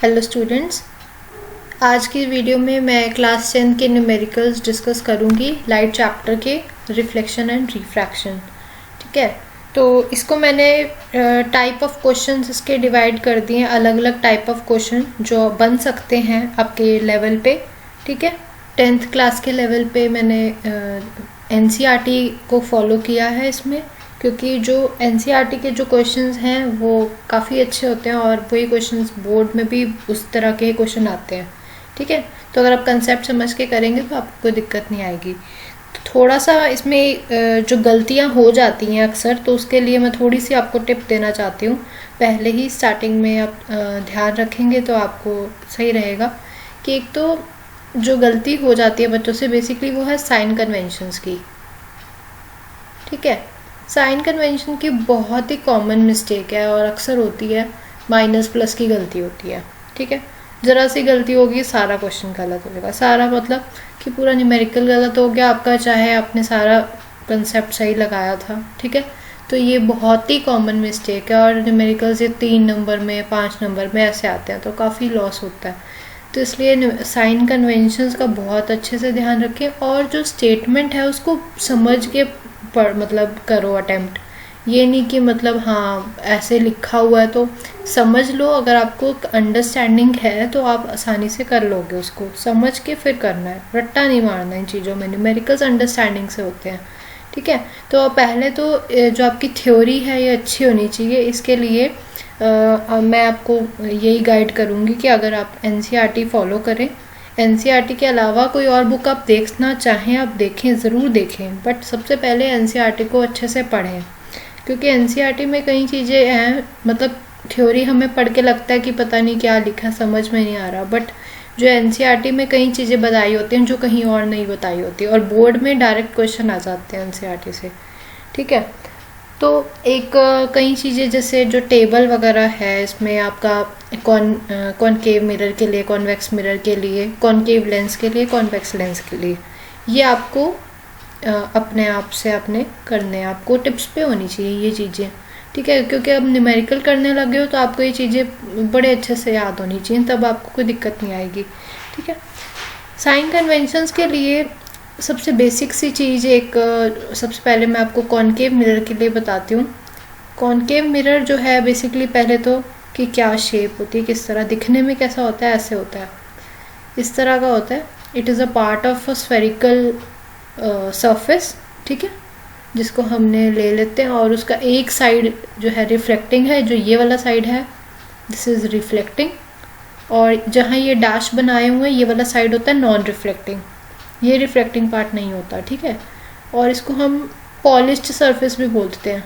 Hello students, आज की video में मैं क्लास 10 के न्यूमेरिकल्स डिस्कस करूंगी लाइट चैप्टर के रिफ्लेक्शन एंड रिफ्रैक्शन। ठीक है, तो इसको मैंने टाइप ऑफ क्वेश्चंस इसके डिवाइड कर दिए हैं, अलग अलग टाइप ऑफ क्वेश्चन जो बन सकते हैं आपके लेवल पे। ठीक है, 10th क्लास के लेवल पे मैंने एनसीईआरटी को फॉलो किया है इसमें, क्योंकि जो एनसीईआरटी के जो क्वेश्चंस हैं वो काफ़ी अच्छे होते हैं और वही क्वेश्चंस बोर्ड में भी उस तरह के क्वेश्चन आते हैं। ठीक है, तो अगर आप कंसेप्ट समझ के करेंगे तो आपको कोई दिक्कत नहीं आएगी। तो थोड़ा सा इसमें जो गलतियां हो जाती हैं अक्सर, तो उसके लिए मैं थोड़ी सी आपको टिप देना चाहती हूँ। पहले ही स्टार्टिंग में आप ध्यान रखेंगे तो आपको सही रहेगा कि एक तो जो गलती हो जाती है बच्चों से बेसिकली वो है साइन कन्वेंशंस की। ठीक है, साइन कन्वेंशन की बहुत ही कॉमन मिस्टेक है और अक्सर होती है, माइनस प्लस की गलती होती है। ठीक है, ज़रा सी गलती होगी सारा क्वेश्चन गलत हो जाएगा, सारा मतलब कि पूरा न्यूमेरिकल गलत हो गया आपका, चाहे आपने सारा कंसेप्ट सही लगाया था। ठीक है, तो ये बहुत ही कॉमन मिस्टेक है और न्यूमेरिकल्स ये 3 नंबर में 5 नंबर में ऐसे आते हैं, तो काफ़ी लॉस होता है। तो इसलिए साइन कन्वेंशंस का बहुत अच्छे से ध्यान रखें और जो स्टेटमेंट है उसको समझ के मतलब करो अटेम्प्ट। ये नहीं कि मतलब हाँ ऐसे लिखा हुआ है तो समझ लो, अगर आपको अंडरस्टैंडिंग है तो आप आसानी से कर लोगे, उसको समझ के फिर करना है, रट्टा नहीं मारना इन चीज़ों में। न्यूमेरिकल्स अंडरस्टैंडिंग से होते हैं। ठीक है, तो पहले तो जो आपकी थ्योरी है ये अच्छी होनी चाहिए। इसके लिए मैं आपको यही गाइड करूँगी कि अगर आप एनसीईआरटी फॉलो करें, एनसीईआरटी के अलावा कोई और बुक आप देखना चाहें आप देखें, ज़रूर देखें, बट सबसे पहले एनसीईआरटी को अच्छे से पढ़ें, क्योंकि एनसीईआरटी में कई चीज़ें हैं, मतलब थ्योरी हमें पढ़ के लगता है कि पता नहीं क्या लिखा, समझ में नहीं आ रहा, बट जो एनसीईआरटी में कई चीज़ें बताई होती हैं जो कहीं और नहीं बताई होती और बोर्ड में डायरेक्ट क्वेश्चन आ जाते हैं एनसीईआरटी से। ठीक है, तो एक कई चीज़ें जैसे जो टेबल वगैरह है इसमें आपका कॉनकेव मिरर के लिए, कॉन्वेक्स मिरर के लिए, कॉनकेव लेंस के लिए, कॉन्वेक्स लेंस के लिए, ये आपको अपने आप से अपने करने, आपको टिप्स पे होनी चाहिए ये चीज़ें। ठीक है, क्योंकि अब न्यूमेरिकल करने लगे हो तो आपको ये चीज़ें बड़े अच्छे से याद होनी चाहिए, तब आपको कोई दिक्कत नहीं आएगी। ठीक है, साइन कन्वेंशंस के लिए सबसे बेसिक सी चीज़ एक, सबसे पहले मैं आपको कॉनकेव मिरर के लिए बताती हूँ। कॉनकेव मिरर जो है बेसिकली पहले तो कि क्या शेप होती है, किस तरह दिखने में कैसा होता है, ऐसे होता है, इस तरह का होता है। It is a part of a spherical surface. ठीक है, जिसको हमने ले लेते हैं और उसका एक साइड जो है रिफ्लेक्टिंग है, जो ये वाला साइड है दिस इज़ रिफ्लेक्टिंग, और जहाँ ये डैश बनाए हुए हैं ये वाला साइड होता है नॉन रिफ्लेक्टिंग, ये रिफ्लेक्टिंग पार्ट नहीं होता। ठीक है, और इसको हम पॉलिश्ड सरफेस भी बोलते हैं,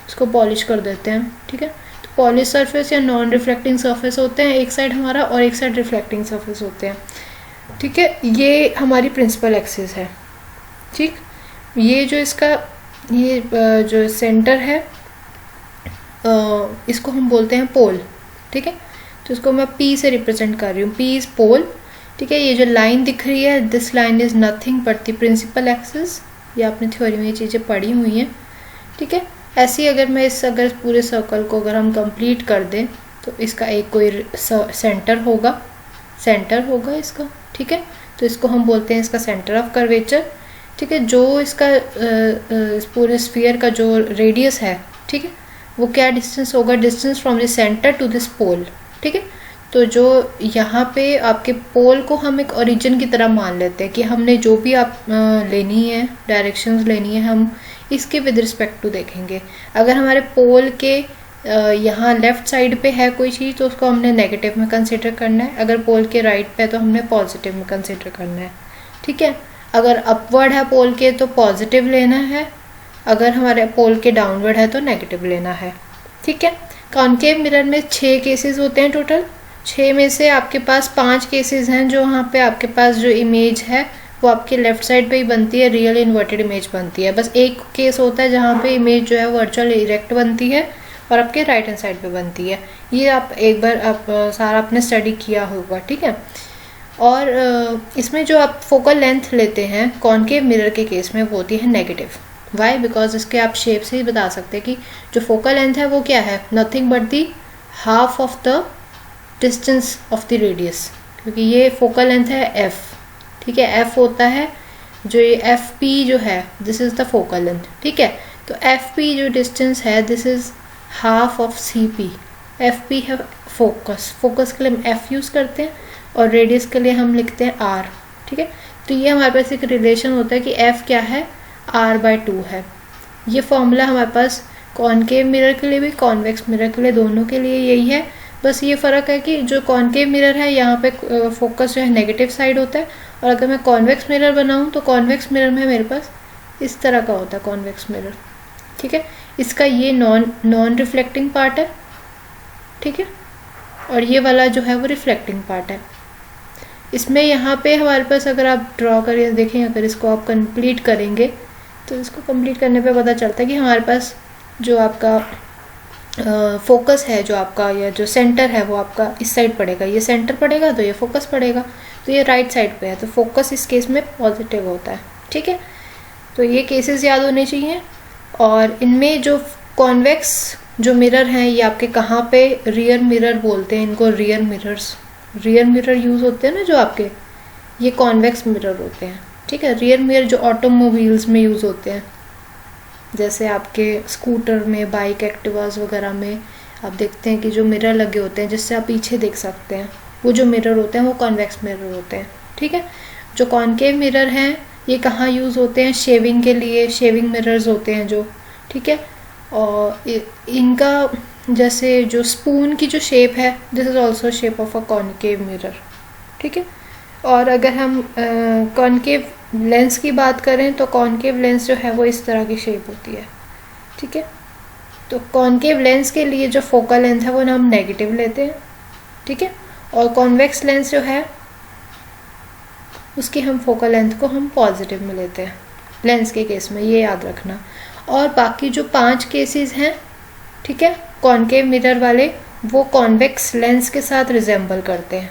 इसको पॉलिश कर देते हैं। ठीक है, तो पॉलिश सरफेस या नॉन रिफ्लेक्टिंग सरफेस होते हैं एक साइड हमारा, और एक साइड रिफ्लेक्टिंग सरफेस होते हैं। ठीक है, ये हमारी प्रिंसिपल एक्सिस है। ठीक, ये जो इसका ये जो सेंटर है इसको हम बोलते हैं पोल। ठीक है, तो इसको मैं पी से रिप्रेजेंट कर रही हूँ, पी इज पोल। ठीक है, ये जो लाइन दिख रही है this line is nothing but the principal axis, ये आपने थ्योरी में ये चीज़ें पढ़ी हुई हैं। ठीक है, ऐसी अगर मैं अगर पूरे सर्कल को अगर हम कंप्लीट कर दें तो इसका एक कोई सेंटर होगा इसका। ठीक है, तो इसको हम बोलते हैं इसका सेंटर ऑफ कर्वेचर। ठीक है, जो इसका इस पूरे स्फीयर का जो रेडियस है, ठीक है, वो क्या डिस्टेंस होगा, distance from the centre to this pole. ठीक है, तो जो यहाँ पे आपके पोल को हम एक ओरिजिन की तरह मान लेते हैं कि हमने जो भी आप लेनी है, डायरेक्शंस लेनी है, हम इसके विद रिस्पेक्ट टू देखेंगे। अगर हमारे पोल के यहाँ लेफ्ट साइड पे है कोई चीज़ तो उसको हमने नेगेटिव में कंसिडर करना है, अगर पोल के राइट पे है तो हमने पॉजिटिव में कंसिडर करना है। ठीक है, अगर अपवर्ड है पोल के तो पॉजिटिव लेना है, अगर हमारे पोल के डाउनवर्ड है तो नेगेटिव लेना है। ठीक है, कॉनकेव मिरर में 6 केसेस होते हैं टोटल, 6 में से आपके पास 5 केसेस हैं जो वहाँ पे आपके पास जो इमेज है वो आपके लेफ्ट साइड पे ही बनती है, रियल इन्वर्टेड इमेज बनती है। बस एक केस होता है जहाँ पे इमेज जो है वर्चुअल इरेक्ट बनती है और आपके राइट हैंड साइड पे बनती है। ये आप एक बार आप सारा आपने स्टडी किया होगा। ठीक है, और इसमें जो आप फोकल लेंथ लेते हैं कॉनकेव मिरर के केस में वो होती है नेगेटिव। वाई, बिकॉज इसके आप शेप से ही बता सकते हैं कि जो फोकल लेंथ है वो क्या है, nothing but the half of the distance of the radius, क्योंकि ये फोकल लेंथ है एफ, ठीक है, एफ होता है जो ये एफ पी जो है, this is the focal length, ठीक है। तो एफ पी जो डिस्टेंस है this is half of C P. F P है फोकस, फोकस के लिए हम एफ यूज़ करते हैं और रेडियस के लिए हम लिखते हैं आर, ठीक है। तो ये हमारे पास एक रिलेशन होता है कि एफ क्या है, r/2 है। ये फॉर्मूला हमारे पास कॉनकेव मिरर के लिए भी, कॉन्वेक्स मिरर के लिए, दोनों के लिए यही है। बस ये फ़र्क है कि जो कॉनकेव मिरर है यहाँ पे फोकस जो है नेगेटिव साइड होता है, और अगर मैं कॉन्वेक्स मिरर बनाऊँ तो कॉन्वेक्स मिरर में मेरे पास इस तरह का होता है कॉन्वेक्स मिरर, ठीक है। इसका ये नॉन रिफ्लेक्टिंग पार्ट है, ठीक है, और ये वाला जो है वो रिफ्लेक्टिंग पार्ट है। इसमें यहाँ पे हमारे पास अगर आप ड्रॉ करिए देखें, अगर इसको आप कंप्लीट करेंगे तो इसको कंप्लीट करने पे पता चलता है कि हमारे पास जो आपका फोकस है, जो आपका या जो सेंटर है वो आपका इस साइड पड़ेगा, ये सेंटर पड़ेगा तो ये फोकस पड़ेगा, तो ये राइट साइड पे है, तो फोकस इस केस में पॉजिटिव होता है, ठीक है। तो ये केसेस याद होने चाहिए। और इनमें जो कॉन्वेक्स जो मिरर हैं ये आपके कहाँ पे रियर मिरर बोलते हैं इनको, रियर मिरर यूज़ होते हैं ना जो आपके, ये कॉन्वेक्स मिरर होते हैं, ठीक है। रियर मिरर जो ऑटोमोबाइल्स में यूज़ होते हैं, जैसे आपके स्कूटर में, बाइक, एक्टिवास वगैरह में आप देखते हैं कि जो मिरर लगे होते हैं जिससे आप पीछे देख सकते हैं, वो जो मिरर होते हैं वो कॉन्वेक्स मिरर होते हैं, ठीक है। जो कॉनकेव मिरर हैं ये कहाँ यूज़ होते हैं, शेविंग के लिए, शेविंग मिरर्स होते हैं जो, ठीक है। और इनका जैसे जो स्पून की जो शेप है this is also shape of a concave mirror, ठीक है। और अगर हम कॉनकेव लेंस की बात करें तो कॉनकेव लेंस जो है वो इस तरह की शेप होती है, ठीक है। तो कॉनकेव लेंस के लिए जो फोकल लेंथ है वो ना हम नेगेटिव लेते हैं, ठीक है, और कॉन्वेक्स लेंस जो है उसकी हम फोकल लेंथ को हम पॉजिटिव में लेते हैं लेंस के केस में, ये याद रखना। और बाकी जो 5 केसेस हैं, ठीक है, कॉनकेव मिरर वाले, वो कॉन्वेक्स लेंस के साथ रिजेंबल करते हैं,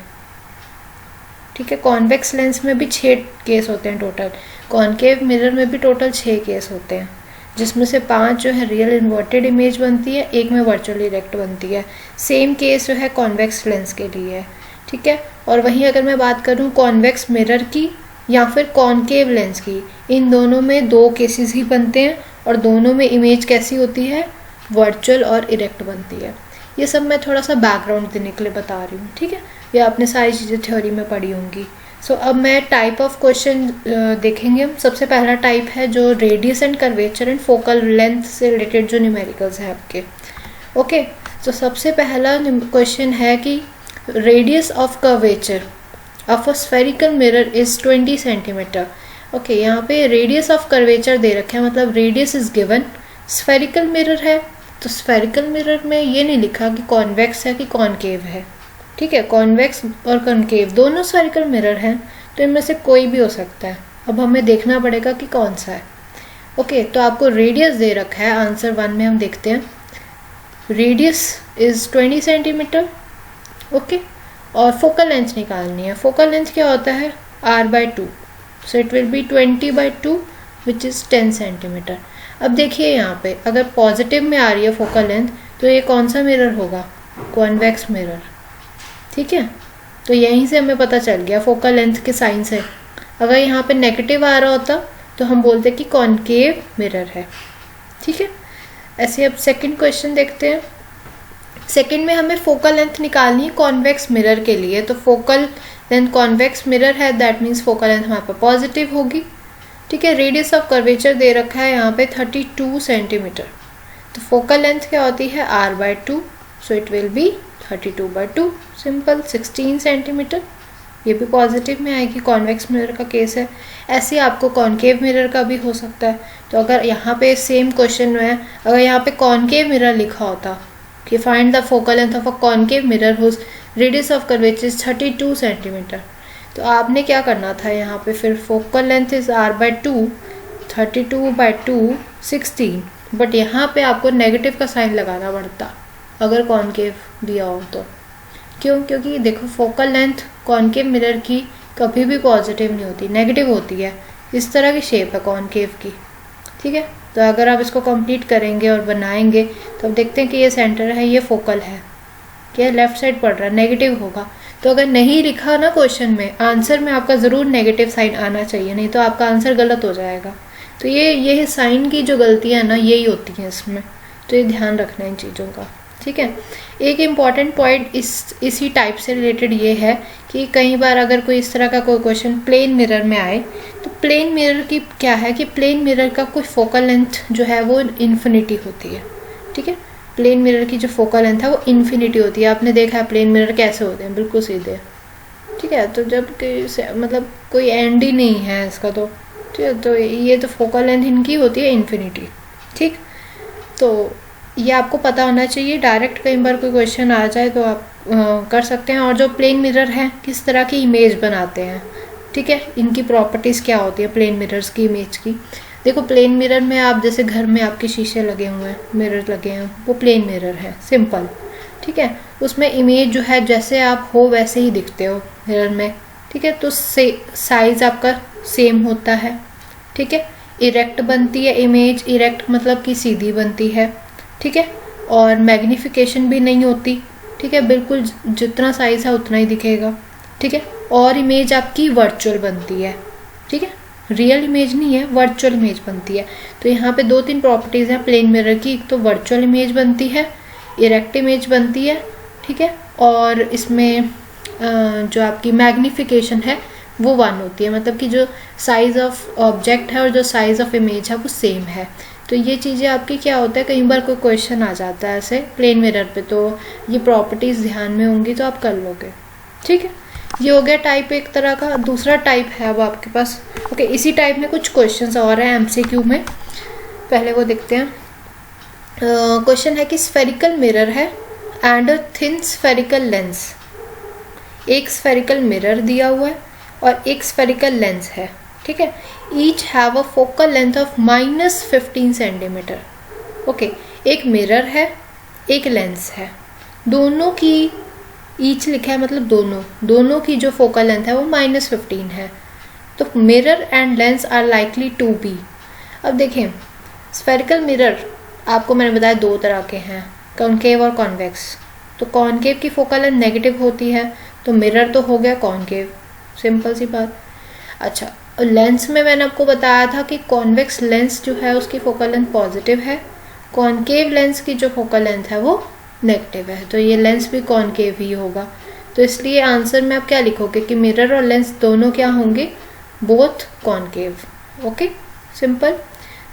ठीक है। कॉन्वेक्स लेंस में भी 6 केस होते हैं टोटल, कॉनकेव मिरर में भी टोटल 6 केस होते हैं, जिसमें से 5 जो है रियल इन्वर्टेड इमेज बनती है, एक में वर्चुअल इरेक्ट बनती है। सेम केस जो है कॉन्वेक्स लेंस के लिए है, ठीक है। और वहीं अगर मैं बात करूँ कॉन्वेक्स मिरर की या फिर कॉनकेव लेंस की, इन दोनों में 2 केसेस ही बनते हैं और दोनों में इमेज कैसी होती है, वर्चुअल और इरेक्ट बनती है। ये सब मैं थोड़ा सा बैकग्राउंड देने के लिए बता रही हूँ, ठीक है, ये आपने सारी चीज़ें थ्योरी में पढ़ी होंगी। सो अब मैं टाइप ऑफ क्वेश्चन देखेंगे हम। सबसे पहला टाइप है जो radius and curvature and focal length से रिलेटेड जो न्यूमेरिकल्स हैं आपके, ओके। तो सबसे पहला क्वेश्चन है कि radius of curvature of a spherical mirror is 20 centimetre. Okay, यहाँ पे रेडियस ऑफ कर्वेचर दे रखे हैं, मतलब radius is given, spherical mirror है तो स्फेरिकल मिरर में ये नहीं लिखा कि कॉन्वेक्स है कि कॉनकेव है, ठीक है। कॉन्वेक्स और कॉनकेव दोनों स्फेरिकल मिरर हैं, तो इनमें से कोई भी हो सकता है। अब हमें देखना पड़ेगा कि कौन सा है। ओके, तो आपको रेडियस दे रखा है, आंसर 1 में हम देखते हैं, रेडियस इज 20 सेंटीमीटर, ओके। और फोकल लेंथ निकालनी है। फोकल लेंथ क्या होता है, r/2, so it will be 20/2 which is 10 centimetre. अब देखिए यहाँ पे अगर पॉजिटिव में आ रही है फोकल लेंथ तो ये कौन सा मिरर होगा, कॉन्वेक्स मिरर, ठीक है। तो यहीं से हमें पता चल गया फोकल लेंथ के साइन से। अगर यहाँ पे नेगेटिव आ रहा होता तो हम बोलते कि कॉनकेव मिरर है, ठीक है। ऐसे अब सेकंड क्वेश्चन देखते हैं। सेकंड में हमें फोकल लेंथ निकालनी है कॉन्वेक्स मिरर के लिए, तो फोकल लेंथ कॉन्वेक्स मिरर है, दैट मीन्स फोकल लेंथ हमारे पास पॉजिटिव होगी, ठीक है। रेडियस ऑफ कर्वेचर दे रखा है यहाँ पे 32 सेंटीमीटर, तो फोकल लेंथ क्या होती है r/2, so it will be 32/2, simple 16 centimetre. ये भी पॉजिटिव में आएगी, कॉन्वेक्स मिरर का केस है। ऐसे आपको कॉनकेव मिरर का भी हो सकता है। तो अगर यहाँ पे सेम क्वेश्चन में अगर यहाँ पे कॉनकेव मिरर लिखा होता कि find the focal length of a concave mirror whose radius of curvature is 32 centimetre, तो आपने क्या करना था यहाँ पे, फिर focal length is r/2, 32/2 16, but यहाँ पे आपको नेगेटिव का साइन लगाना पड़ता अगर कॉनकेव दिया हो तो। क्यों, क्योंकि देखो फोकल लेंथ कॉनकेव मिरर की कभी भी पॉजिटिव नहीं होती, नेगेटिव होती है। इस तरह की शेप है कॉनकेव की, ठीक है। तो अगर आप इसको कंप्लीट करेंगे और बनाएंगे तो अब देखते हैं कि ये सेंटर है, ये फोकल है, क्या लेफ्ट साइड पड़ रहा है, नेगेटिव होगा। तो अगर नहीं लिखा ना क्वेश्चन में, आंसर में आपका ज़रूर नेगेटिव साइन आना चाहिए, नहीं तो आपका आंसर गलत हो जाएगा। तो ये साइन की जो गलतियाँ है ना, यही होती हैं इसमें, तो ये ध्यान रखना है इन चीज़ों का, ठीक है। एक इम्पॉर्टेंट पॉइंट इसी टाइप से रिलेटेड ये है कि कई बार अगर कोई इस तरह का कोई क्वेश्चन प्लेन मिरर में आए, तो प्लेन मिरर की क्या है कि प्लेन मिरर का कोई फोकल लेंथ जो है वो इन्फिनिटी होती है, ठीक है। प्लेन मिरर की जो फोकल लेंथ है वो इन्फिनिटी होती है। आपने देखा है प्लेन मिरर कैसे होते हैं, बिल्कुल सीधे, ठीक है। तो जब मतलब कोई एंड ही नहीं है इसका, तो ठीक है, तो ये तो फोकल लेंथ इनकी होती है इन्फिनिटी, ठीक। तो ये आपको पता होना चाहिए। डायरेक्ट कई बार कोई क्वेश्चन आ जाए तो आप कर सकते हैं। और जो प्लेन मिरर है किस तरह की इमेज बनाते हैं, ठीक है, इनकी प्रॉपर्टीज़ क्या होती है प्लेन मिरर्स की इमेज की। देखो प्लेन मिरर में आप जैसे घर में आपके शीशे लगे हुए हैं, मिरर लगे हैं, वो प्लेन मिरर है, सिंपल, ठीक है। उसमें इमेज जो है जैसे आप हो वैसे ही दिखते हो मिरर में, ठीक है। तो साइज आपका सेम होता है, ठीक है। इरेक्ट बनती है इमेज, इरेक्ट मतलब कि सीधी बनती है, ठीक है। और मैग्निफिकेशन भी नहीं होती, ठीक है, बिल्कुल जितना साइज है उतना ही दिखेगा, ठीक है। और इमेज आपकी वर्चुअल बनती है, ठीक है, रियल इमेज नहीं है, वर्चुअल इमेज बनती है। तो यहाँ पे 2-3 प्रॉपर्टीज़ हैं प्लेन मिरर की। एक तो वर्चुअल इमेज बनती है, इरेक्ट इमेज बनती है, ठीक है। और इसमें जो आपकी मैग्निफिकेशन है वो 1 होती है, मतलब कि जो साइज़ ऑफ ऑब्जेक्ट है और जो साइज़ ऑफ इमेज है वो सेम है। तो ये चीज़ें आपकी क्या होता है, कई बार कोई क्वेश्चन आ जाता है ऐसे प्लेन मिरर पे, तो ये प्रॉपर्टीज़ ध्यान में होंगी तो आप कर लोगे, ठीक है। ये हो गया टाइप एक तरह का। दूसरा टाइप है अब आपके पास, ओके। इसी टाइप में कुछ क्वेश्चंस और हैं एमसीक्यू में, पहले वो देखते हैं। क्वेश्चन है कि स्फेरिकल मिरर है and a thin spherical lens. एक स्फेरिकल मिरर दिया हुआ है और एक स्फेरिकल लेंस है, ठीक है। Each have a focal length of -15 centimetre, okay. एक मिरर है, एक लेंस है, दोनों की ईच लिखा है, मतलब दोनों की जो फोकल लेंथ है वो -15 है। तो mirror and lens are likely to be. अब देखें स्फेरिकल मिरर आपको मैंने बताया 2 तरह के हैं, कॉनकेव और कॉन्वेक्स। तो कॉनकेव की फोकल लेंथ नेगेटिव होती है, तो मिरर तो हो गया कॉनकेव, सिंपल सी बात। अच्छा, लेंस में मैंने आपको बताया था कि कॉन्वेक्स लेंस जो है उसकी फोकल लेंथ पॉजिटिव है, कॉनकेव लेंस की जो फोकल लेंथ है वो नेगेटिव है, तो ये लेंस भी कॉनकेव ही होगा। तो इसलिए आंसर में आप क्या लिखोगे कि मिरर और लेंस दोनों क्या होंगे, both concave, okay, simple.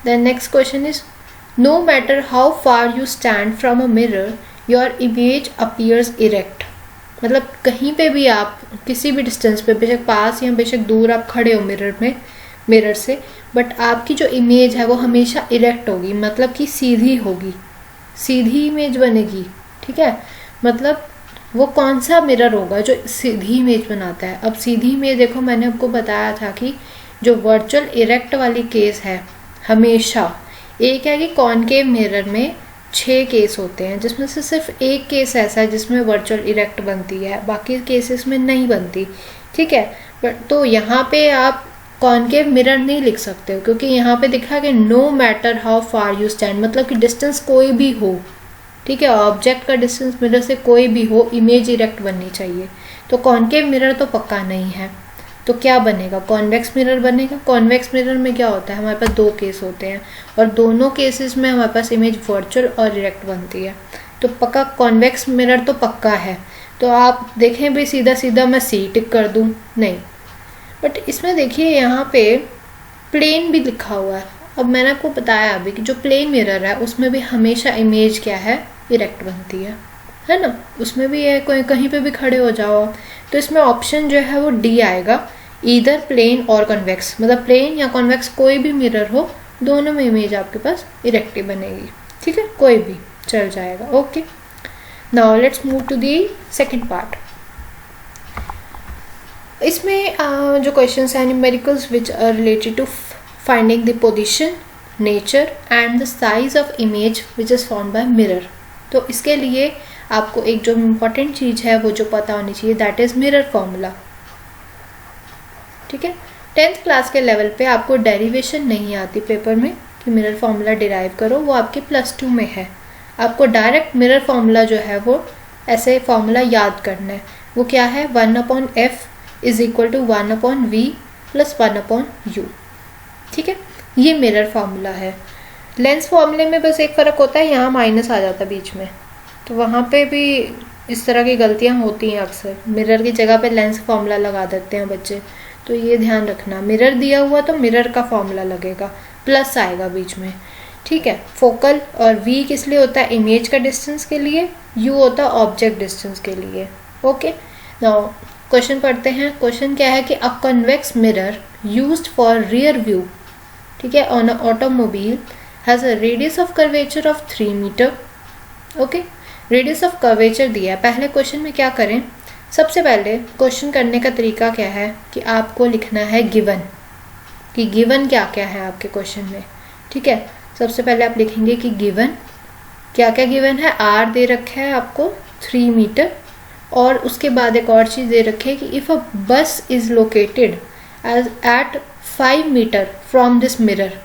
Then next question is no matter how far you stand from a mirror your image appears erect. मतलब कहीं पे भी आप किसी भी डिस्टेंस पे, बेशक पास या बेशक दूर आप खड़े हो मिरर से, बट आपकी जो इमेज है वो हमेशा इरेक्ट होगी, मतलब कि सीधी होगी, सीधी इमेज बनेगी, ठीक है। मतलब वो कौन सा मिरर होगा जो सीधी इमेज बनाता है। अब सीधी इमेज देखो मैंने आपको बताया था कि जो वर्चुअल इरेक्ट वाली केस है हमेशा, एक है कि कॉनकेव मिरर में 6 केस होते हैं, जिसमें से सिर्फ एक केस ऐसा है जिसमें वर्चुअल इरेक्ट बनती है, बाकी केसेस में नहीं बनती, ठीक है। बट तो यहाँ पे आप कॉनकेव मिरर नहीं लिख सकते हो, क्योंकि यहाँ पे दिखा कि no matter how far you stand, मतलब कि डिस्टेंस कोई भी हो, ठीक है, ऑब्जेक्ट का डिस्टेंस मिरर से कोई भी हो, इमेज इरेक्ट बननी चाहिए। तो कॉनकेव मिरर तो पक्का नहीं है, तो क्या बनेगा, कॉन्वेक्स मिरर बनेगा। कॉन्वेक्स मिरर में क्या होता है, हमारे पास 2 केस होते हैं और दोनों केसेस में हमारे पास इमेज वर्चुअल और इरेक्ट बनती है, तो पक्का कॉन्वेक्स मिरर तो पक्का है। तो आप देखें भी सीधा सीधा मैं सी टिक कर दूं, नहीं। बट इसमें देखिए यहाँ पे प्लेन भी लिखा हुआ है। अब मैंने आपको बताया अभी कि जो प्लेन मिरर है उसमें भी हमेशा इमेज क्या है, इरेक्ट बनती है ना, उसमें भी है, कोई कहीं पे भी खड़े हो जाओ। तो इसमें ऑप्शन जो है वो डी आएगा, ईदर प्लेन और कॉन्वेक्स, मतलब प्लेन या कॉन्वेक्स कोई भी मिरर हो, दोनों में इमेज आपके पास इरेक्ट ही बनेगी, ठीक है, कोई भी चल जाएगा, okay. Now let's move to the second part. इसमें जो क्वेश्चंस हैं numericals which are related to finding the position, nature and the size of image which is found by mirror. तो इसके लिए आपको एक जो इम्पॉर्टेंट चीज़ है वो जो पता होनी चाहिए, दैट इज़ मिरर फॉर्मूला, ठीक है। 10th क्लास के लेवल पे आपको डेरिवेशन नहीं आती पेपर में कि मिरर फॉर्मूला डिराइव करो, वो आपके +2 में है। आपको डायरेक्ट मिरर फॉर्मूला जो है वो ऐसे फॉर्मूला याद करना है। वो क्या है, 1/f is equal to 1/v plus 1/u। ठीक है, ये मिरर फार्मूला है। लेंस फॉर्मूले में बस एक फ़र्क होता है, यहाँ माइनस आ जाता है बीच में, तो वहाँ पे भी इस तरह की गलतियाँ होती हैं अक्सर। मिरर की जगह पे लेंस फार्मूला लगा देते हैं बच्चे, तो ये ध्यान रखना। मिरर दिया हुआ तो मिरर का फार्मूला लगेगा, प्लस आएगा बीच में। ठीक है, फोकल और वी किस लिए होता है, इमेज का डिस्टेंस के लिए, यू होता है ऑब्जेक्ट डिस्टेंस के लिए। ओके, नाउ क्वेश्चन पढ़ते हैं। क्वेश्चन क्या है कि a convex mirror used for rear view, ठीक है, on a automobile has a radius of curvature of 3 metre. Okay, radius of curvature दिया है। पहले क्वेश्चन में क्या करें, सबसे पहले क्वेश्चन करने का तरीका क्या है कि आपको लिखना है गिवन, कि गिवन क्या क्या है आपके क्वेश्चन में। ठीक है, सबसे पहले आप लिखेंगे कि गिवन क्या क्या गिवन है। आर दे रखा है आपको 3 मीटर, और उसके बाद एक और चीज़ दे रखी है कि if a bus is located as at 5 metre from this mirror,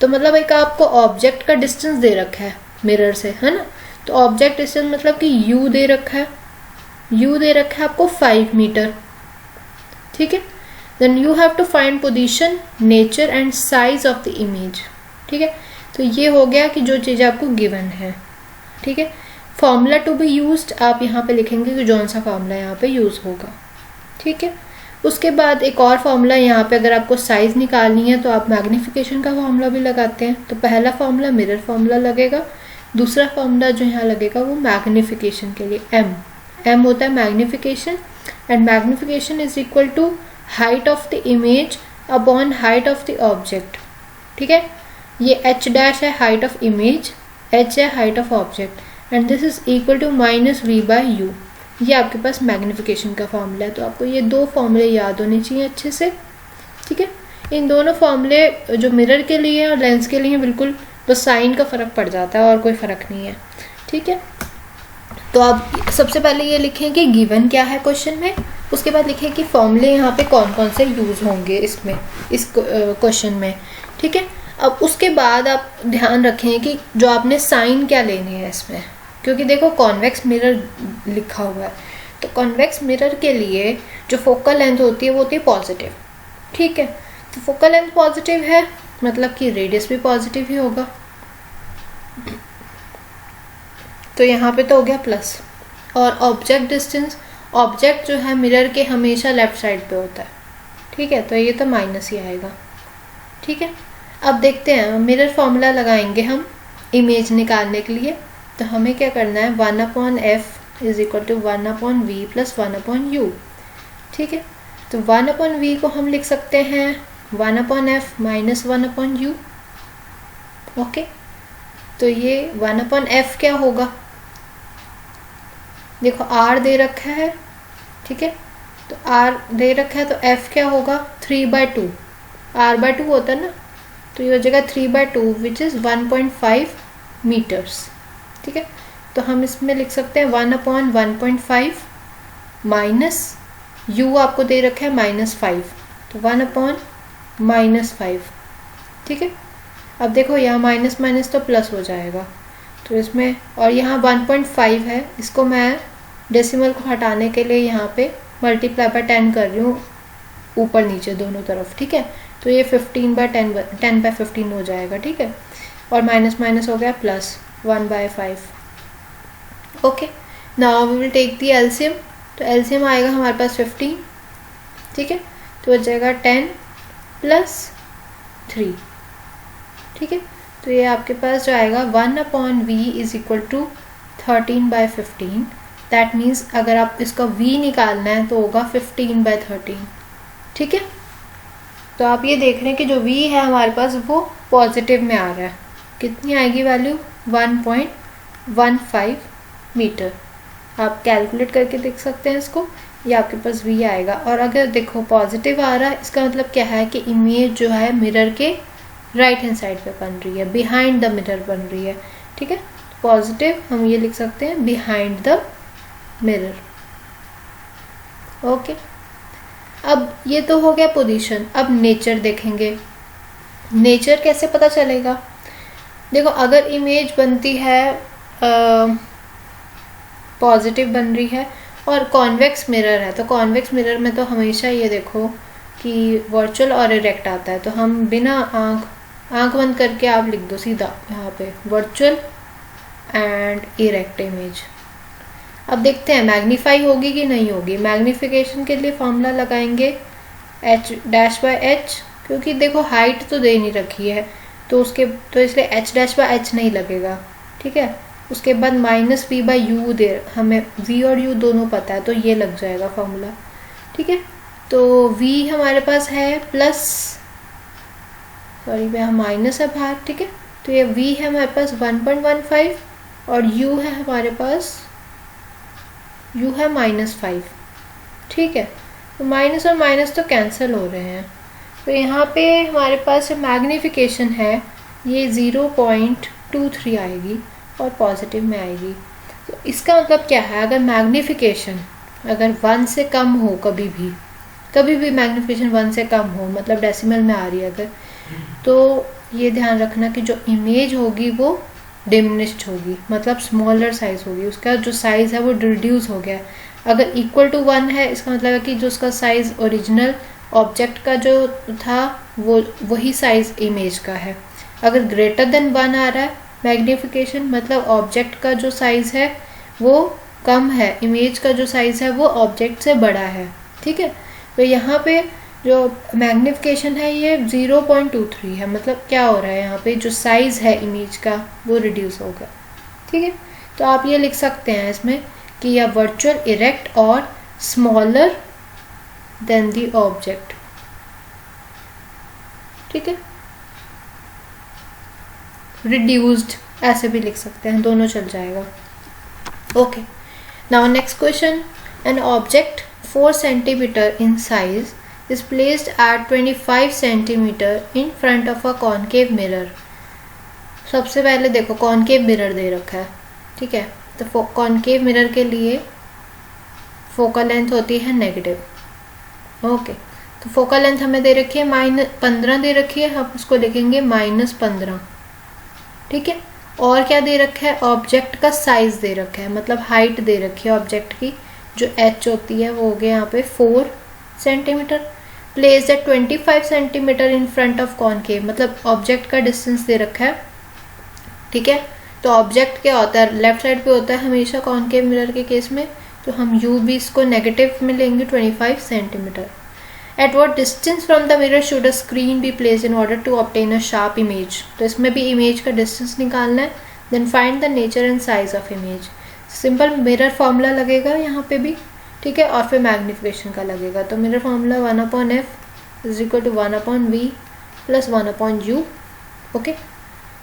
तो मतलब एक आपको ऑब्जेक्ट का डिस्टेंस दे रखा है मिरर से, है ना। तो ऑब्जेक्ट डिस्टेंस मतलब कि यू दे रखा है, यू दे रखा है आपको 5 मीटर। ठीक है, then you have to find position, nature and size of the image. ठीक है, तो ये हो गया कि जो चीज़ आपको गिवन है। ठीक है, फॉर्मूला टू बी यूज्ड आप यहाँ पे लिखेंगे कि कौन सा फॉर्मूला यहाँ पे यूज़ होगा। ठीक है, उसके बाद एक और फॉर्मूला यहाँ पे, अगर आपको साइज़ निकालनी है तो आप मैग्नीफिकेशन का फॉर्मूला भी लगाते हैं। तो पहला फॉर्मूला मिरर फॉर्मूला लगेगा, दूसरा फॉर्मूला जो यहाँ लगेगा वो मैग्नीफिकेशन के लिए, एम होता है magnification, and magnification is equal to height of the image upon height of the object. ठीक है, ये एच डैश है हाइट ऑफ इमेज, एच है height of object, and this is equal to -v/u। ये आपके पास magnification का formula है। तो आपको ये दो फॉर्मूले याद होने चाहिए अच्छे से। ठीक है, इन दोनों फॉर्मूले जो मिरर के लिए और लेंस के लिए बिल्कुल बस साइन का फ़र्क पड़ जाता है और कोई फ़र्क नहीं है। ठीक है, तो आप सबसे पहले ये लिखें कि गिवन क्या है क्वेश्चन में, उसके बाद लिखें कि फॉर्मूले यहाँ पे कौन कौन से यूज़ होंगे इसमें, इस क्वेश्चन में। ठीक है, अब उसके बाद आप ध्यान रखें कि जो आपने साइन क्या लेने हैं इसमें, क्योंकि देखो कॉन्वेक्स मिरर लिखा हुआ है, तो कॉन्वेक्स मिरर के लिए जो फोकल लेंथ होती है वो होती है पॉजिटिव। ठीक है, तो फोकल लेंथ पॉजिटिव है मतलब कि रेडियस भी पॉजिटिव ही होगा, तो यहाँ पे तो हो गया प्लस। और ऑब्जेक्ट डिस्टेंस, ऑब्जेक्ट जो है मिरर के हमेशा लेफ्ट साइड पे होता है। ठीक है, तो ये तो माइनस ही आएगा। ठीक है, अब देखते हैं मिरर फॉर्मूला लगाएंगे हम इमेज निकालने के लिए। तो हमें क्या करना है, 1/f is equal to 1/v plus 1/u। ठीक है, तो 1/v को हम लिख सकते हैं 1/f माइनस 1/u। ओके, तो ये 1/f क्या होगा, देखो r दे रखा है। ठीक है, तो r दे रखा है तो f क्या होगा 3/2, r/2 होता है ना, तो ये हो जाएगा 3/2 विच इज़ 1.5 मीटर्स। ठीक है, तो हम इसमें लिख सकते हैं 1/1.5 माइनस u आपको दे रखा है -5, तो 1/-5। ठीक है, अब देखो यहाँ माइनस माइनस तो प्लस हो जाएगा, तो इसमें, और यहाँ 1.5 है, इसको मैं डेसिमल को हटाने के लिए यहाँ पे मल्टीप्लाई बाय 10 कर रही हूँ, ऊपर नीचे दोनों तरफ। ठीक है, तो ये 10/15 हो जाएगा। ठीक है, और माइनस माइनस हो गया plus 1/5। Okay, now we will take the LCM. तो एलसीएम आएगा हमारे पास 15। ठीक है, तो हो जाएगा 10 + 3। ठीक है, तो ये आपके पास जो आएगा 1/v is equal to 13/15। That means अगर आप इसका v निकालना है तो होगा 15/13। ठीक है, तो आप ये देख रहे हैं कि जो v है हमारे पास वो पॉजिटिव में आ रहा है। कितनी आएगी वैल्यू, 1.15 मीटर। आप कैलकुलेट करके देख सकते हैं इसको, ये आपके पास v आएगा। और अगर देखो पॉजिटिव आ रहा है, इसका मतलब क्या है कि इमेज जो है मिरर के राइट हैंड साइड पे बन रही है, बिहाइंड द मिरर बन रही है। ठीक है, पॉजिटिव हम ये लिख सकते हैं बिहाइंड द मिरर। ओके, अब ये तो हो गया पोजीशन। अब नेचर देखेंगे। नेचर कैसे पता चलेगा, देखो अगर इमेज बनती है पॉजिटिव बन रही है, और कॉन्वेक्स मिरर है, तो कॉन्वेक्स मिरर में तो हमेशा ये देखो कि वर्चुअल और इरेक्ट आता है, तो हम बिना आंख बंद करके आप लिख दो सीधा यहाँ पे वर्चुअल एंड इरेक्ट इमेज। अब देखते हैं मैग्नीफाई होगी कि नहीं होगी। मैग्नीफिकेशन के लिए फॉर्मूला लगाएंगे h डैश बाय h, क्योंकि देखो हाइट तो दे नहीं रखी है तो इसलिए h डैश बाय h नहीं लगेगा, ठीक है। उसके बाद minus v by you they, हमें v और u दोनों पता है तो ये लग जाएगा फॉर्मूला, ठीक है। तो v हमारे पास है प्लस, सॉरी मैं माइनस है बाहर, ठीक है। तो ये v है हमारे पास 1.15 और u है हमारे पास, u है -5, ठीक है। तो माइनस और माइनस तो कैंसिल हो रहे हैं, तो यहाँ पे हमारे पास मैग्नीफिकेशन है ये 0.23 आएगी और पॉजिटिव में आएगी। तो इसका मतलब क्या है, अगर मैग्नीफिकेशन अगर 1 से कम हो, कभी भी मैग्नीफिकेशन 1 से कम हो, मतलब डेसिमल में आ रही है अगर, तो ये ध्यान रखना कि जो इमेज होगी वो डिमिनिश्ड होगी, मतलब स्मॉलर साइज होगी, उसका जो साइज है वो रिड्यूस हो गया है। अगर इक्वल टू 1 है इसका मतलब है कि जो उसका साइज ओरिजिनल ऑब्जेक्ट का जो था वो वही साइज इमेज का है। अगर ग्रेटर देन 1 आ रहा है मैग्नीफिकेशन, मतलब ऑब्जेक्ट का जो साइज है वो कम है, इमेज का जो साइज है वो ऑब्जेक्ट से बड़ा है, ठीक है। तो यहाँ पे जो मैग्नीफिकेशन है ये 0.23 है, मतलब क्या हो रहा है यहाँ पे जो साइज है इमेज का वो रिड्यूस होगा, ठीक है। तो आप ये लिख सकते हैं इसमें कि यह वर्चुअल इरेक्ट और स्मॉलर देन द ऑब्जेक्ट, ठीक है। रिड्यूस्ड ऐसे भी लिख सकते हैं, दोनों चल जाएगा। Okay, now next question, an object 4 cm in size is placed at 25 cm in front of a concave mirror। सबसे पहले देखो कॉन्केव मिरर दे रखा है, ठीक है। तो कॉन्केव मिरर के लिए फोकल लेंथ होती है नेगेटिव। ओके, तो फोकल लेंथ हमें दे रखी है -15 दे रखी है, हम उसको लिखेंगे -15, ठीक है। और क्या दे रखा है, ऑब्जेक्ट का साइज दे रखा है, मतलब हाइट दे रखी है ऑब्जेक्ट की, जो h होती है वो हो गया यहाँ पे 4 cm। Place at 25 cm in front of concave, मतलब ऑब्जेक्ट का डिस्टेंस दे रखा है, ठीक है। तो ऑब्जेक्ट क्या होता है, लेफ्ट साइड पे होता है हमेशा कॉनकेव मिरर के केस में, तो हम u भी इसको नेगेटिव में लेंगे 25 cm। At what distance from the mirror should a screen be place in order to obtain a sharp image. तो इसमें भी इमेज का डिस्टेंस निकालना है। Then find the nature and size of image. Simple mirror formula लगेगा यहाँ पे भी, ठीक है, और फिर मैग्नीफिकेशन का लगेगा। तो mirror formula 1/f is equal to 1/v plus 1/u। Okay,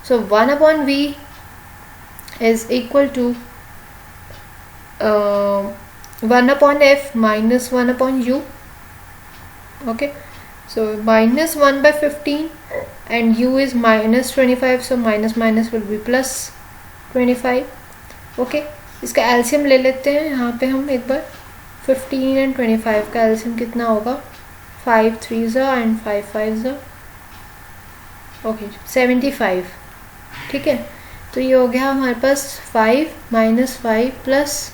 so 1/v is equal to 1/f minus 1/u। Okay, so -1/15 and u is -25, so minus minus will be plus 25. Okay, इसका LCM ले लेते हैं यहाँ पे हम एक बार। 15 and 25 का LCM कितना होगा, 5 3s एंड 5 5s, ओके 75, ठीक है। तो ये हो गया हमारे पास 5 - 5 +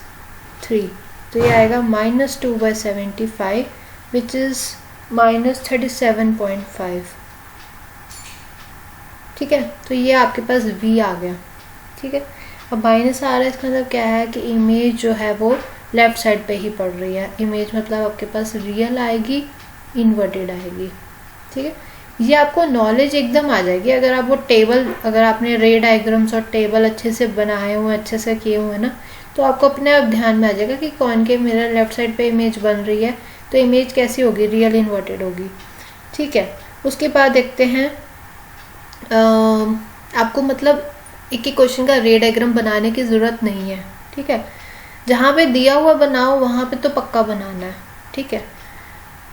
3, तो ये आएगा -2/75 विच इज़ -37.5, ठीक है। तो ये आपके पास v आ गया, ठीक है। अब माइनस आ रहा है, इसका मतलब क्या है कि इमेज जो है वो लेफ्ट साइड पे ही पड़ रही है। इमेज मतलब आपके पास रियल आएगी, इन्वर्टेड आएगी, ठीक है। ये आपको नॉलेज एकदम आ जाएगी अगर आप वो टेबल, अगर आपने रे डायग्राम्स और टेबल अच्छे से बनाए हुए, अच्छे से किए हुए ना, तो आपको अपने आप ध्यान में आ जाएगा कि कॉनकेव मिरर लेफ्ट साइड पे इमेज बन रही है तो इमेज कैसी होगी, रियल इन्वर्टेड होगी, ठीक है। उसके बाद देखते हैं आपको मतलब एक ही क्वेश्चन का रे डायग्राम बनाने की ज़रूरत नहीं है, ठीक है। जहाँ पे दिया हुआ बनाओ वहाँ पे तो पक्का बनाना है, ठीक है।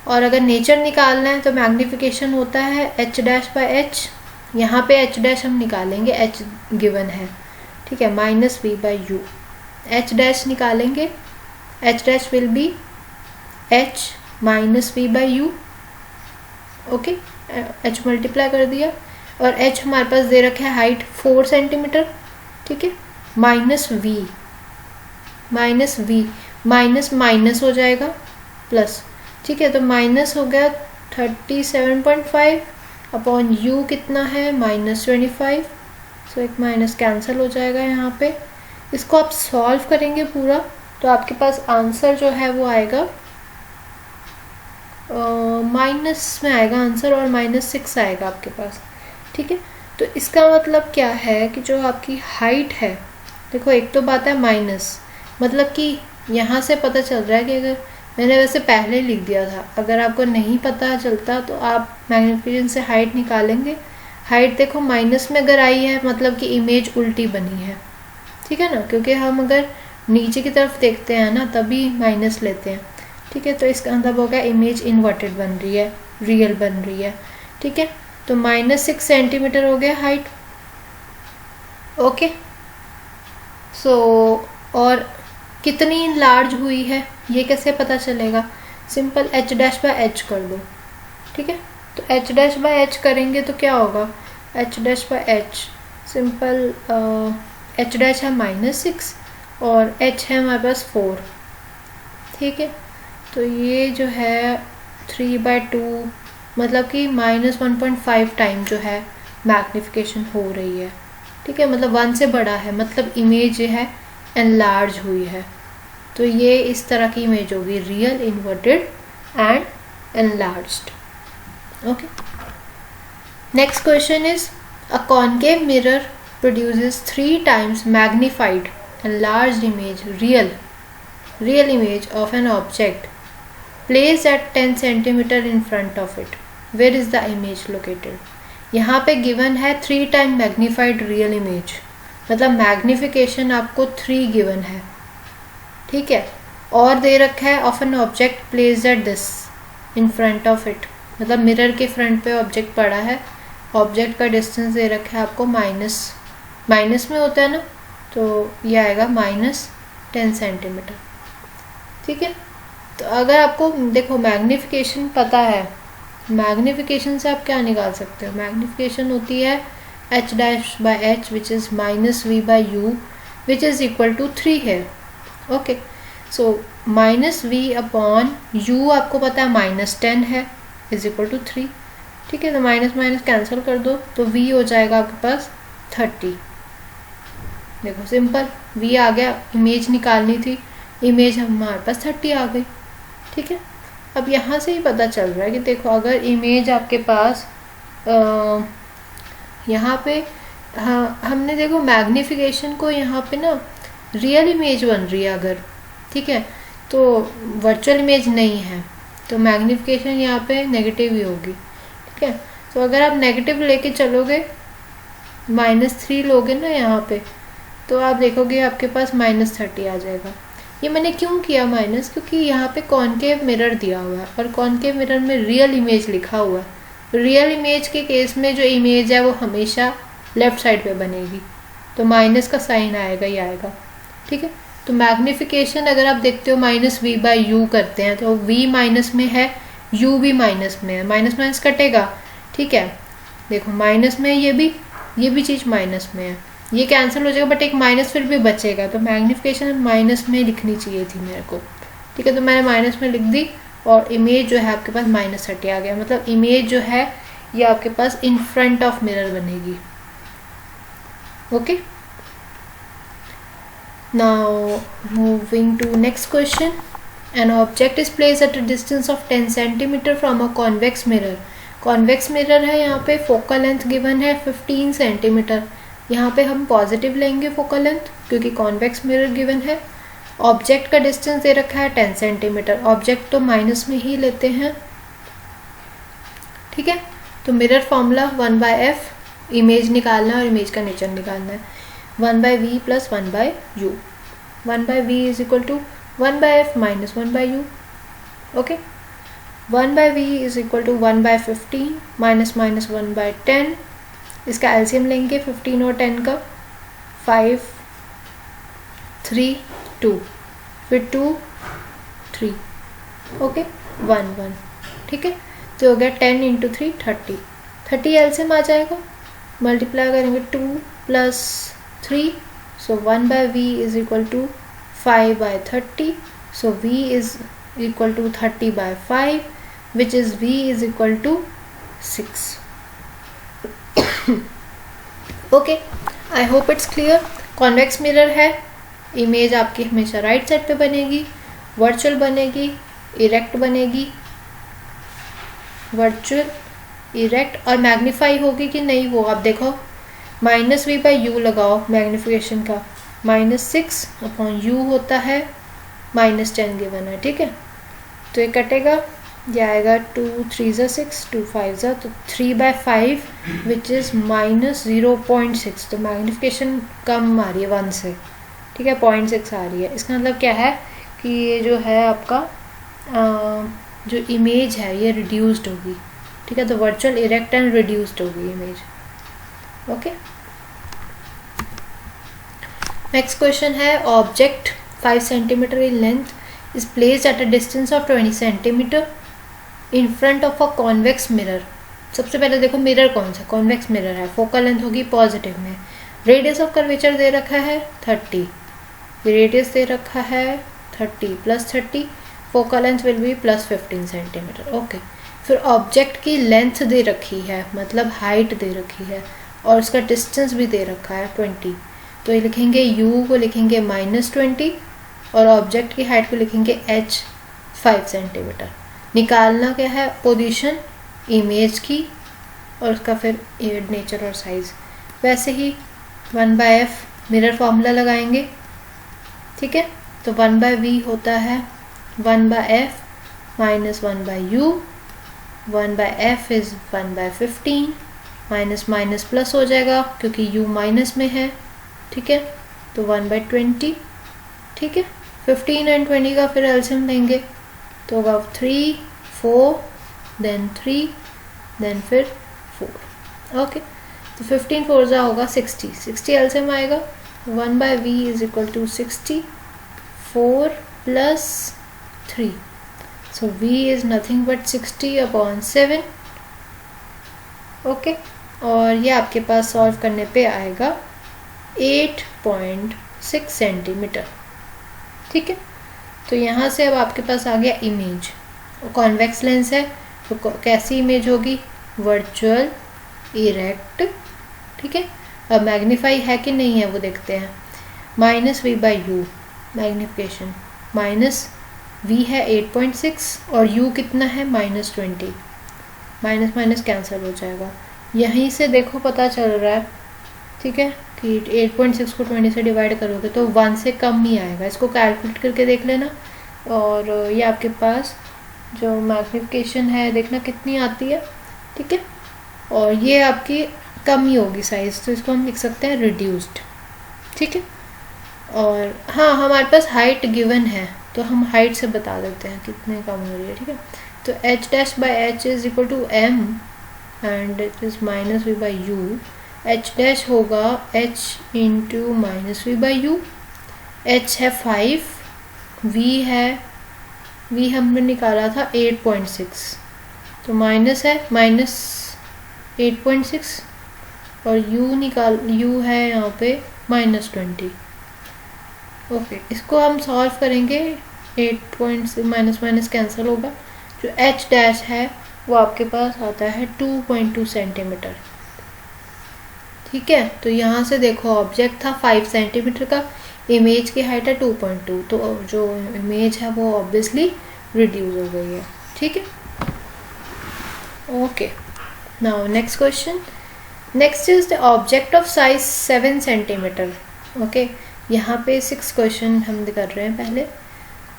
और अगर नेचर निकालना है तो मैग्नीफिकेशन होता है h'/h, यहाँ पे h' हम निकालेंगे, h गिवन है, ठीक है, -v/u। h' निकालेंगे, h' will be h -v/u, okay, h multiply कर दिया, और h हमारे पास दे रखा है हाइट 4 cm, ठीक है, -v, minus v, minus minus हो जाएगा प्लस, ठीक है। तो माइनस हो गया 37.5 अपॉन यू कितना है -25। सो एक माइनस कैंसिल हो जाएगा यहाँ पे। इसको आप सॉल्व करेंगे पूरा तो आपके पास आंसर जो है वो आएगा माइनस में आएगा आंसर, और -6 आएगा आपके पास, ठीक है। तो इसका मतलब क्या है कि जो आपकी हाइट है, देखो एक तो बात है माइनस, मतलब कि यहाँ से पता चल रहा है कि अगर मैंने वैसे पहले लिख दिया था, अगर आपको नहीं पता चलता तो आप मैग्नीफिकेशन से हाइट निकालेंगे। हाइट देखो माइनस में अगर आई है मतलब कि इमेज उल्टी बनी है, ठीक है ना, क्योंकि हम अगर नीचे की तरफ देखते हैं ना तभी माइनस लेते हैं, ठीक है। तो इसका मतलब होगा इमेज इन्वर्टेड बन रही है, रियल बन रही है, ठीक है। तो -6 सेंटीमीटर हो गया हाइट, ओके। सो और कितनी लार्ज हुई है ये कैसे पता चलेगा, सिंपल h'/h कर दो, ठीक है। तो h'/h करेंगे तो क्या होगा, h'/h सिंपल h' है -6 और h है हमारे पास 4, ठीक है। तो ये जो है 3/2 मतलब कि -1.5 टाइम जो है मैग्नीफिकेशन हो रही है, ठीक है। मतलब 1 से बड़ा है, मतलब इमेज जो है एनलार्ज हुई है। तो ये इस तरह की इमेज होगी, real, inverted and enlarged, okay. Next question is a concave mirror produces 3 times magnified enlarged image, real image of an object placed at 10 centimeter in front of it. Where is the image located? यहाँ पे given है 3 time magnified real image, मतलब magnification आपको 3 given है, ठीक है। और दे रखा है of an object placed at this in front of it, मतलब मिरर के फ्रंट पे ऑब्जेक्ट पड़ा है, ऑब्जेक्ट का डिस्टेंस दे रखा है आपको माइनस में होता है ना, तो ये आएगा -10 सेंटीमीटर, ठीक है। तो अगर आपको देखो मैग्निफिकेशन पता है, मैग्निफिकेशन से आप क्या निकाल सकते हो, मैग्निफिकेशन होती है h'/h which is -v/u which is equal to 3 है, ओके। सो -v/u आपको पता है -10 है इज इक्वल टू 3, ठीक है। तो माइनस माइनस कैंसिल कर दो तो v हो जाएगा आपके पास 30। देखो सिंपल v आ गया, इमेज निकालनी थी, इमेज हमारे पास 30 आ गई, ठीक है। अब यहाँ से ही पता चल रहा है कि देखो अगर इमेज आपके पास यहाँ पे हाँ हमने देखो मैग्निफिकेशन को यहाँ पे ना रियल इमेज बन रही है अगर, ठीक है, तो वर्चुअल इमेज नहीं है तो मैग्निफिकेशन यहाँ पे नेगेटिव ही होगी, ठीक है। तो अगर आप नेगेटिव लेके चलोगे -3 लोगे ना यहाँ पे तो आप देखोगे आपके पास -30 आ जाएगा। ये मैंने क्यों किया माइनस, क्योंकि यहाँ पे कॉन्केव मिरर दिया हुआ है और कॉन्केव मिरर में रियल इमेज लिखा हुआ है। रियल इमेज के केस में जो इमेज है वो हमेशा लेफ्ट साइड पे बनेगी, तो माइनस का साइन आएगा ही आएगा, ठीक है। तो मैग्निफिकेशन अगर आप देखते हो -v/u करते हैं तो v माइनस में है, u भी माइनस में है, माइनस माइनस कटेगा, ठीक है। देखो माइनस में ये भी चीज़ माइनस में है, ये कैंसिल हो जाएगा बट एक माइनस फिर भी बचेगा, तो मैग्निफिकेशन माइनस में लिखनी चाहिए थी मेरे को, ठीक है। तो मैंने माइनस में लिख दी और इमेज जो है आपके पास -30 आ गया, मतलब इमेज जो है ये आपके पास इन फ्रंट ऑफ मिरर बनेगी, okay. Now moving to next question, an object is placed at a distance of 10 centimetre from a convex mirror. Convex mirror है, यहाँ पे फोकल लेंथ गिवन है 15 सेंटीमीटर, यहाँ पे हम पॉजिटिव लेंगे फोकल लेंथ क्योंकि कॉन्वेक्स मिरर गिवन है। ऑब्जेक्ट का डिस्टेंस दे रखा है 10 सेंटीमीटर, ऑब्जेक्ट तो माइनस में ही लेते हैं, ठीक है। तो मिरर फॉर्मूला 1/f, इमेज निकालना है और इमेज का नेचर निकालना है, 1/v + 1/u, 1/v is equal to 1/f - 1/u, okay. 1/v is equal to 1/15 - 1/10, इसका एलसीएम लेंगे 15 और 10 का, 5 3 2 फिर 2 3, ओके 1 1, ठीक है। तो हो गया 10 × 3 30 एलसीएम आ जाएगा, मल्टीप्लाई करेंगे 2 + 3, so 1/v is equal to 5/30. So V is equal to 30/5, which is V is equal to 6. Okay, I hope it's clear. Convex mirror है, इमेज आपकी हमेशा राइट साइड पे बनेगी, वर्चुअल बनेगी, इरेक्ट बनेगी, वर्चुअल, इरेक्ट, और magnify होगी कि नहीं वो आप देखो, -v/u लगाओ मैग्नीफिकेशन का, -6/u होता है, -10 गिवन है, ठीक है। तो ये कटेगा, ये आएगा 2 3 6, 2 5 तो 3/5 विच इज़ -0.6। तो मैग्नीफिकेशन कम आ रही है 1 से, ठीक है, 0.6 आ रही है। इसका मतलब क्या है कि ये जो है आपका जो इमेज है ये रिड्यूस्ड होगी, ठीक है। तो वर्चुअल, इरेक्ट एंड रिड्यूस्ड होगी इमेज। ओके, नेक्स्ट क्वेश्चन है, object 5 centimetre in length is placed at a distance of 20 centimetre in front of a convex mirror. सबसे पहले देखो मिरर कौन सा, कॉन्वेक्स मिरर है, फोकल लेंथ होगी पॉजिटिव में, रेडियस ऑफ कर्वेचर दे रखा है 30, रेडियस दे रखा है 30 + 30, focal length will be +15 centimetre. Okay, फिर ऑब्जेक्ट की लेंथ दे रखी है, मतलब हाइट दे रखी है, और उसका डिस्टेंस भी दे रखा है 20। तो ये लिखेंगे u को लिखेंगे -20 और ऑब्जेक्ट की हाइट को लिखेंगे h 5 सेंटीमीटर। निकालना क्या है, पोजीशन इमेज की और उसका फिर नेचर और साइज। वैसे ही 1/f मिरर फॉर्मूला लगाएंगे, ठीक है। तो 1/v होता है 1/f - 1/u, 1/f is 1/15, minus minus plus हो जाएगा क्योंकि u माइनस में है, ठीक है। तो 1/20, ठीक है। 15 एंड 20 का फिर एलसीएम लेंगे तो होगा 3 4 देन 3 देन फिर 4। ओके, तो 15 4 जा होगा 60, 60 एलसीएम आएगा। 1/v is equal to 60 4 + 3, so v is nothing but 60/7। Okay, और ये आपके पास सॉल्व करने पे आएगा 8.6 सेंटीमीटर, ठीक है। तो यहाँ से अब आपके पास आ गया इमेज, कॉन्वेक्स लेंस है तो कैसी इमेज होगी, वर्चुअल, इरेक्ट, ठीक है। अब मैग्नीफाई है कि नहीं है वो देखते हैं। -v/u मैग्नीफिकेशन, -v है 8.6 और u कितना है -20, माइनस माइनस कैंसिल हो जाएगा। यहीं से देखो पता चल रहा है, ठीक है, कि 8.6 को 20 से डिवाइड करोगे तो 1 से कम ही आएगा। इसको कैलकुलेट करके देख लेना, और ये आपके पास जो मैग्नीफिकेशन है देखना कितनी आती है, ठीक है। और ये आपकी कम ही होगी साइज़, तो इसको हम लिख सकते हैं रिड्यूस्ड, ठीक है। और हाँ, हमारे पास हाइट गिवन है तो हम हाइट से बता देते हैं कितने कम हो रही है, ठीक है। तो h'/h is equal to m and it is -v/u। h' होगा h इंटू -v/u। h है 5, v है, v हमने निकाला था 8.6, तो माइनस है -8.6 और u है यहाँ पे -20। ओके, इसको हम सॉल्व करेंगे, 8 माइनस माइनस कैंसिल होगा। जो h' है वो आपके पास आता है 2.2 सेंटीमीटर, ठीक है। तो यहाँ से देखो ऑब्जेक्ट था 5 सेंटीमीटर का, इमेज की हाइट है 2.2, तो जो इमेज है वो ऑब्वियसली रिड्यूस हो गई है, ठीक है। Okay, now next question. Next is the object of size 7 centimetre. Okay, यहाँ पे 6 क्वेश्चन हम कर रहे हैं। पहले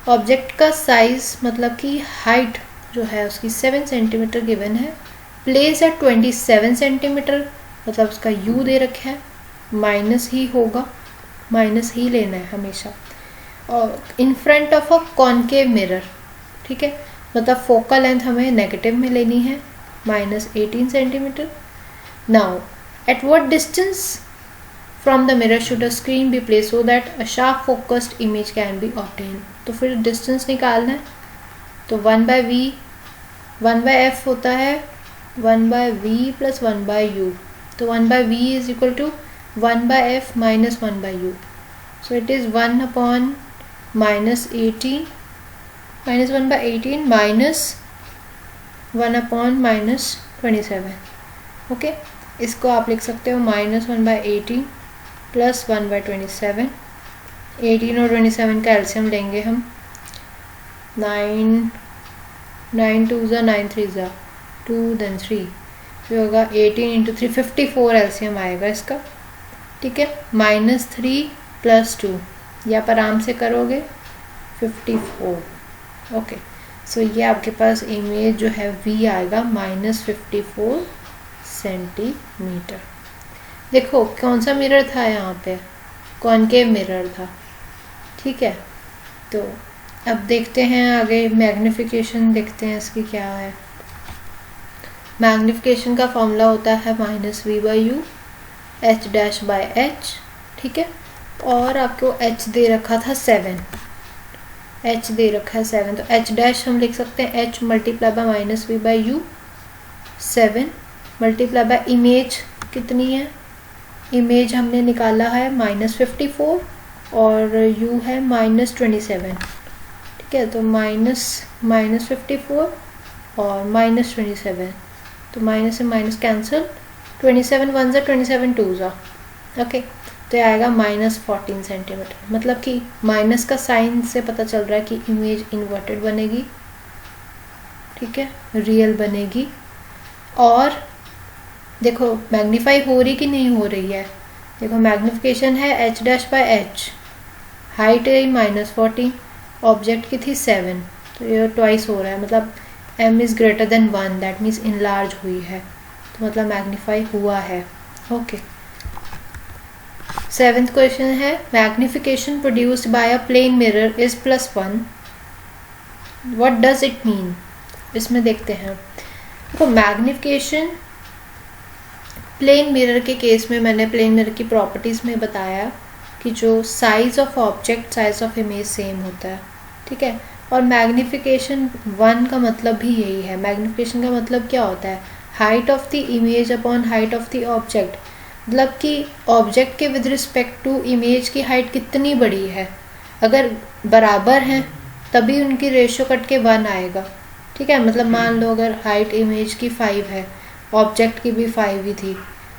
ऑब्जेक्ट का साइज मतलब कि हाइट जो है उसकी 7 सेंटीमीटर गिवन है, प्लेस एट 27 सेंटीमीटर, मतलब उसका u दे रखा है, माइनस ही होगा, माइनस ही लेना है हमेशा, और इन front of a concave mirror, ठीक है, मतलब फोकल लेंथ हमें नेगेटिव में लेनी है, -18 centimetre. Now at what distance from the mirror should a screen be place so that a sharp focused image can be obtain. तो फिर डिस्टेंस निकालना है, तो 1/v 1/f होता है 1/v + 1/u, तो 1/v is equal to 1/f - 1/u, so it is 1/f -18 -1/18 minus 1/-27। Okay, इसको आप लिख सकते हो -1/18 प्लस 1/27। 18 और 27 का एलसीएम लेंगे हम। 9 2 ज़ा 9 3 ज़ा 2 देन 3, जो होगा 18 × 3 54 एलसीएम आएगा इसका। ठीक है, -3 + 2, या पर आराम से करोगे 54। ओके, सो ये आपके पास इमेज जो है V आएगा -54 सेंटीमीटर। देखो कौन सा मिरर था यहाँ पे, कॉनकेव मिरर था। ठीक है, तो अब देखते हैं आगे मैग्निफिकेशन, देखते हैं इसकी क्या है। मैग्निफिकेशन का फॉर्मूला होता है -V/U H'/H। ठीक है, और आपको H दे रखा था 7, H दे रखा है 7, तो H' हम लिख सकते हैं H × -V/U 7 × इमेज कितनी है, इमेज हमने निकाला है -54 और U है -27। ठीक है, तो -54 और -27, तो माइनस से माइनस कैंसिल, 27 1 ज़ा 27 2 ज़ा। ओके, तो ये आएगा -14 सेंटीमीटर। मतलब कि माइनस का साइन से पता चल रहा है कि इमेज इन्वर्टेड बनेगी। ठीक है, रियल बनेगी। और देखो मैग्नीफाई हो रही कि नहीं हो रही है, देखो मैग्निफिकेशन है H'/H, हाइट है -14, ऑब्जेक्ट की थी 7, तो ये ट्वाइस हो रहा है, मतलब m is greater than 1, that means enlarge हुई है, तो मतलब मैग्नीफाई हुआ है। ओके, 7th क्वेश्चन है magnification produced by a plane mirror is +1, what does it mean. इसमें देखते हैं, देखो मैग्निफिकेशन प्लेन मिरर के केस में मैंने प्लेन मिरर की प्रॉपर्टीज़ में बताया कि जो size of object size of image same होता है। ठीक है, और मैग्निफिकेशन 1 का मतलब भी यही है। मैग्निफिकेशन का मतलब क्या होता है, height of the image upon height of the object, मतलब कि ऑब्जेक्ट के विद रिस्पेक्ट टू इमेज की हाइट कितनी बड़ी है, अगर बराबर हैं तभी उनकी रेशियो कट के 1 आएगा। ठीक है, मतलब मान लो अगर हाइट इमेज की 5 है, ऑब्जेक्ट की भी 5 ही थी।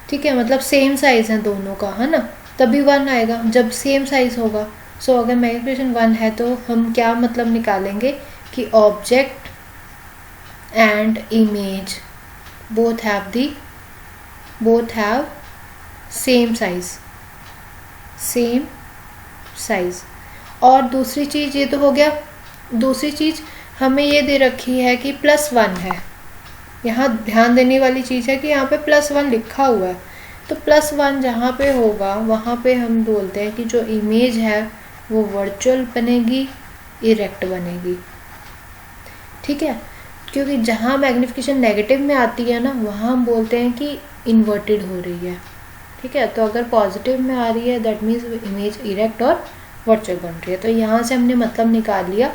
ठीक है, मतलब सेम साइज़ है दोनों का, है ना, तभी 1 आएगा जब सेम साइज़ होगा। सो अगर मैग्निफिकेशन 1 है तो हम क्या मतलब निकालेंगे कि object and image both have same size. और दूसरी चीज़ ये तो हो गया, दूसरी चीज़ हमें ये दे रखी है कि +1 है। यहाँ ध्यान देने वाली चीज़ है कि यहाँ पे +1 लिखा हुआ है, तो +1 जहाँ पे होगा वहाँ पे हम बोलते हैं कि जो इमेज है वो वर्चुअल बनेगी, इरेक्ट बनेगी। ठीक है, क्योंकि जहाँ मैग्निफिकेशन नेगेटिव में आती है ना, वहाँ हम बोलते हैं कि इन्वर्टेड हो रही है। ठीक है, तो अगर पॉजिटिव में आ रही है दैट मीन्स इमेज इरेक्ट और वर्चुअल बन रही है। तो यहाँ से हमने मतलब निकाल लिया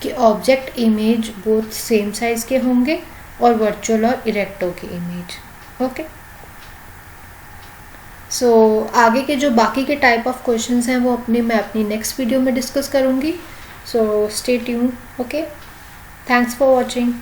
कि object image both same size के होंगे और वर्चुअल और इरेक्टो की इमेज। ओके, सो आगे के जो बाकी के टाइप ऑफ क्वेश्चंस हैं वो मैं अपनी नेक्स्ट वीडियो में डिस्कस करूँगी। So stay tune. Okay, thanks for watching.